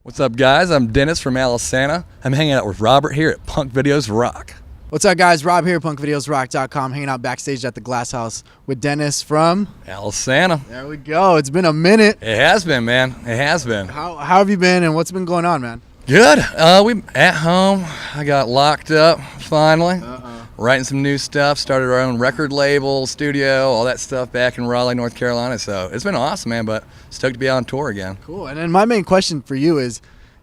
What's up, guys? I'm Dennis from Alesana. I'm hanging out with Robert here at Punkvideosrock. What's up, guys? Rob here, punkvideosrock.com, hanging out backstage at the Glass House with Dennis from Alesana. There we go. It's been a minute. It has been, man. It has been. How have you been, and what's been going on, man? Good. We at home. I got locked up finally. Writing some new stuff. Started our own record label, studio, all that stuff back in Raleigh, North Carolina. So it's been awesome, man. But stoked to be on tour again. Cool. And then my main question for you is,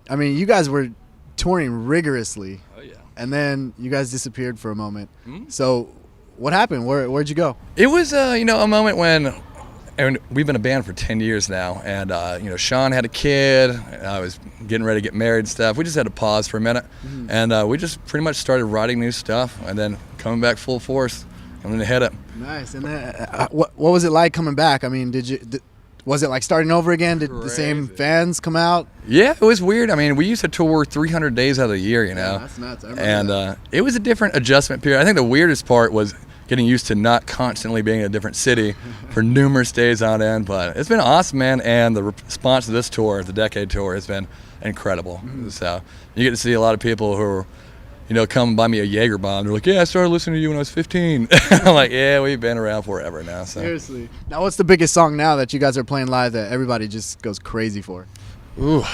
I mean, you guys were touring rigorously. Oh yeah. And then you guys disappeared for a moment. So what happened? Where'd you go? It was, a moment when, and we've been a band for 10 years now, and Sean had a kid. I was getting ready to get married and stuff. We just had to pause for a minute, and we just pretty much started writing new stuff, and then coming back full force, and then hit it. Nice. And then, what was it like coming back? I mean, was it like starting over again? Did the same fans come out? Yeah, it was weird. I mean, we used to tour 300 days out of the year, Yeah, that's nuts. And it was a different adjustment period. I think the weirdest part was getting used to not constantly being in a different city for numerous days on end. But it's been awesome, man. And the response to this tour, the Decade Tour, has been incredible. So you get to see a lot of people who are, come buy me a Jaeger bomb. They're like, yeah, I started listening to you when I was 15. I'm like, yeah, we've been around forever now. So. Seriously. Now, what's the biggest song now that you guys are playing live that everybody just goes crazy for? Ooh,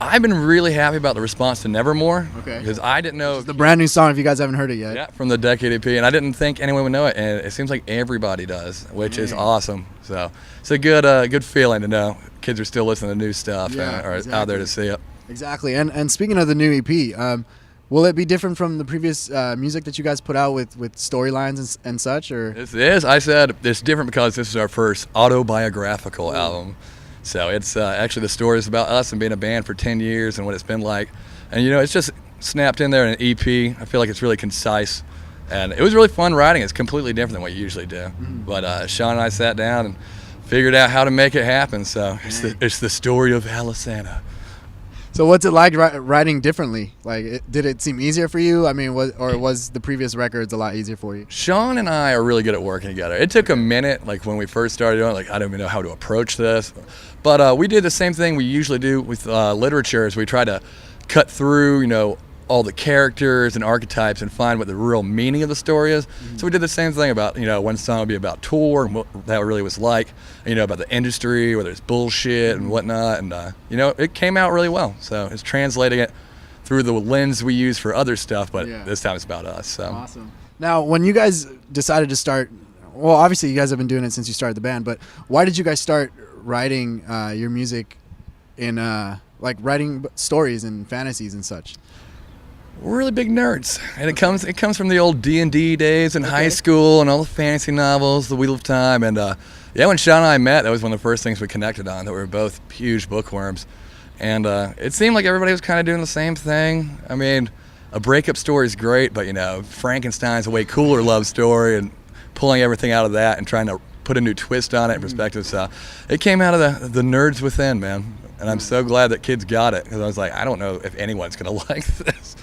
I've been really happy about the response to Nevermore. Okay. Because I didn't know. It's the brand new song if you guys haven't heard it yet. Yeah, from the Decade EP, and I didn't think anyone would know it, and it seems like everybody does, which is awesome. So it's a good feeling to know kids are still listening to new stuff and are out there to see it. Exactly. And speaking of the new EP, will it be different from the previous music that you guys put out with storylines and such? Or This is. I said it's different because this is our first autobiographical album. So it's actually the story is about us and being a band for 10 years and what it's been like. And, it's just snapped in there in an EP. I feel like it's really concise. And it was really fun writing. It's completely different than what you usually do. But Sean and I sat down and figured out how to make it happen. So it's the story of Alesana. So what's it like writing differently? Like, did it seem easier for you? I mean, was the previous records a lot easier for you? Sean and I are really good at working together. It took a minute, like when we first started doing it, like I don't even know how to approach this. But we did the same thing we usually do with literature is we try to cut through, all the characters and archetypes and find what the real meaning of the story is. So we did the same thing about, one song would be about tour and what that really was like, about the industry, whether it's bullshit and whatnot. And, it came out really well. So it's translating it through the lens we use for other stuff, but this time it's about us. So. Awesome. Now, when you guys decided to start, well, obviously you guys have been doing it since you started the band, but why did you guys start writing your music in, writing stories and fantasies and such? We're really big nerds, and it comes from the old D&D days in high school and all the fantasy novels, The Wheel of Time, and when Sean and I met, that was one of the first things we connected on. That we were both huge bookworms, and it seemed like everybody was kind of doing the same thing. I mean, a breakup story is great, but Frankenstein's a way cooler love story, and pulling everything out of that and trying to put a new twist on it in perspective. So it came out of the nerds within, man, and I'm so glad that kids got it because I was like, I don't know if anyone's gonna like this.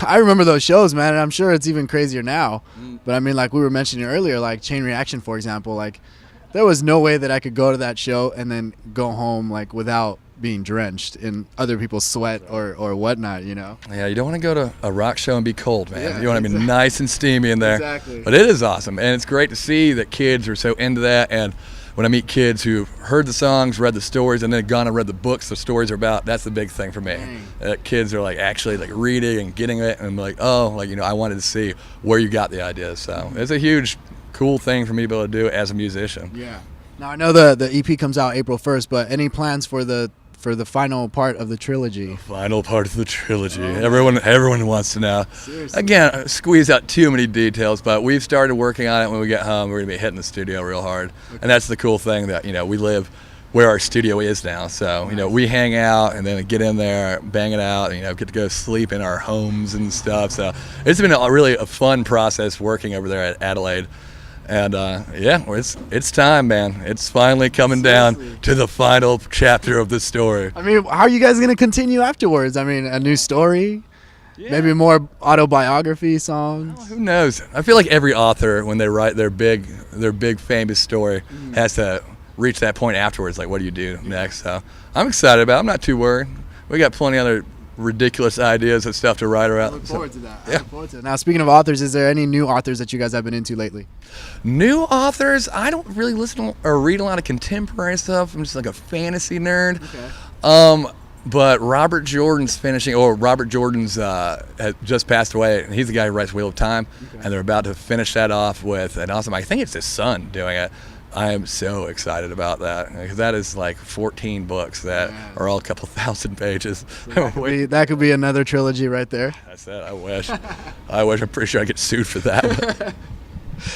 I remember those shows, man, and I'm sure it's even crazier now. But I mean, like we were mentioning earlier, like Chain Reaction, for example, like there was no way that I could go to that show and then go home like without being drenched in other people's sweat or whatnot, Yeah, you don't want to go to a rock show and be cold, man. You want to be nice and steamy in there. Exactly. But it is awesome, and it's great to see that kids are so into that. And when I meet kids who've heard the songs, read the stories, and then gone and read the books the stories are about, that's the big thing for me. Kids are actually reading and getting it, and I'm like, oh, I wanted to see where you got the ideas. So it's a huge, cool thing for me to be able to do as a musician. Yeah. Now I know the EP comes out April 1st, but any plans for the final part of the trilogy? Final part of the trilogy. Everyone wants to know. Seriously. Again, squeeze out too many details, but we've started working on it. When we get home, we're going to be hitting the studio real hard. And that's the cool thing that, we live where our studio is now. So, we hang out and then get in there, bang it out, and, get to go sleep in our homes and stuff. So it's been really a fun process working over there at Adelaide. And it's time, man. It's finally coming down to the final chapter of the story. I mean, how are you guys gonna continue afterwards? I mean, a new story, maybe more autobiography songs. Well, who knows? I feel like every author, when they write their big famous story, has to reach that point afterwards. Like, what do you do next? So I'm excited about it. I'm not too worried. we got plenty of other ridiculous ideas and stuff to write I around. look forward to that. I Yeah. look forward to it. Now, speaking of authors, is there any new authors that you guys have been into lately? New authors, I don't really listen or read a lot of contemporary stuff. I'm just like a fantasy nerd. Okay. But Robert Jordan's has just passed away. He's the guy who writes Wheel of Time, and they're about to finish that off with an awesome, I think it's his son doing it. I am so excited about that, because that is like 14 books that are all a couple thousand pages. That could be another trilogy right there. That's it. I wish. I'm pretty sure I get sued for that.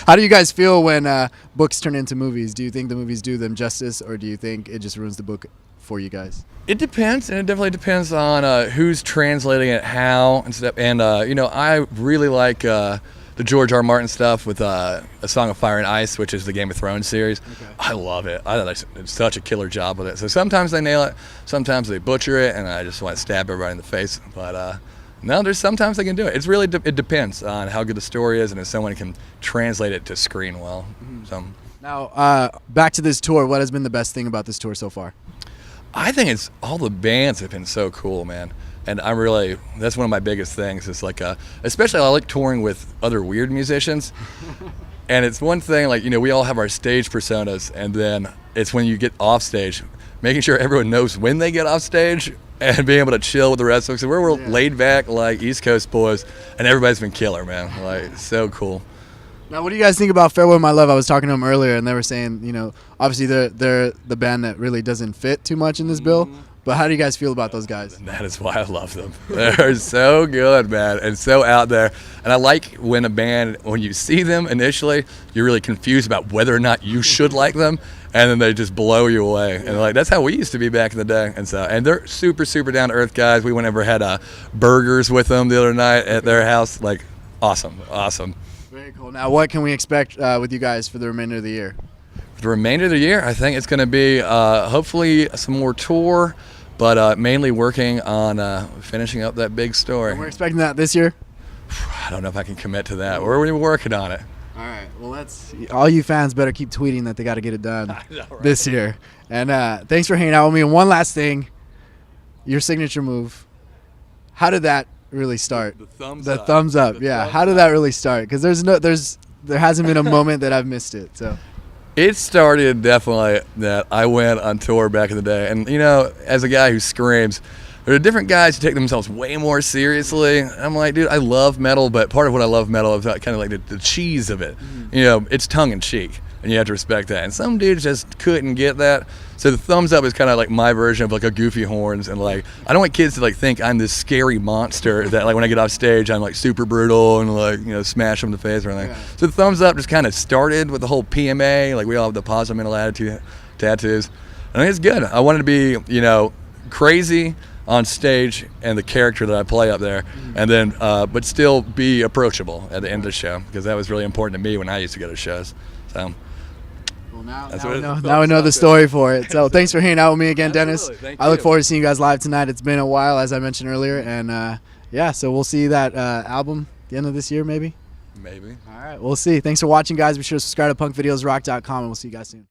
How do you guys feel when books turn into movies? Do you think the movies do them justice, or do you think it just ruins the book for you guys? It depends, and it definitely depends on who's translating it, how, and stuff. And I really like the George R. Martin stuff with A Song of Fire and Ice, which is the Game of Thrones series. Okay. I love it. I think it's such a killer job with it. So sometimes they nail it, sometimes they butcher it, and I just want to stab everybody in the face. But no, there's sometimes they can do it. It's really it depends on how good the story is and if someone can translate it to screen well. So now, back to this tour. What has been the best thing about this tour so far? I think it's all the bands have been so cool, man. And that's one of my biggest things. It's like, especially I like touring with other weird musicians. And it's one thing, like, we all have our stage personas, and then it's when you get off stage, making sure everyone knows when they get off stage and being able to chill with the rest of us. So we're laid back like East Coast boys, and everybody's been killer, man. Like, so cool. Now, what do you guys think about Farewell My Love? I was talking to them earlier, and they were saying, obviously they're the band that really doesn't fit too much in this bill. But how do you guys feel about those guys? That is why I love them. They're so good, man, and so out there. And I like when a band, when you see them initially, you're really confused about whether or not you should like them, and then they just blow you away. And like that's how we used to be back in the day. And they're super, super down to earth guys. We went over had burgers with them the other night at their house. Like, awesome. Very cool. Now, what can we expect with you guys for the remainder of the year? For the remainder of the year, I think it's going to be hopefully some more tour, but mainly working on finishing up that big story. And we're expecting that this year? I don't know if I can commit to that. We're working on it. All right. Well, all you fans better keep tweeting that they got to get it done this year. And thanks for hanging out with me. And one last thing, your signature move. How did that really start? The thumbs up. Yeah. How did that really start? Because there hasn't been a moment that I've missed it. So. It started definitely that I went on tour back in the day. And, as a guy who screams, there are different guys who take themselves way more seriously. I'm like, dude, I love metal, but part of what I love metal is kind of like the cheese of it. It's tongue-in-cheek, and you have to respect that. And some dudes just couldn't get that. So the thumbs up is kind of like my version of like a goofy horns. And like, I don't want kids to like think I'm this scary monster that like when I get off stage, I'm like super brutal and like, smash them in the face or anything. Yeah. So the thumbs up just kind of started with the whole PMA. Like we all have the positive mental attitude tattoos. I think it's good. I wanted to be, crazy on stage and the character that I play up there, and then but still be approachable at the end of the show, because that was really important to me when I used to go to shows. So well, now we know the story for it. So thanks for hanging out with me again, Dennis. I look forward to seeing you guys live tonight. It's been a while, as I mentioned earlier, and so we'll see that album at the end of this year, maybe. All right, we'll see. Thanks for watching, guys. Be sure to subscribe to punkvideosrock.com, and we'll see you guys soon.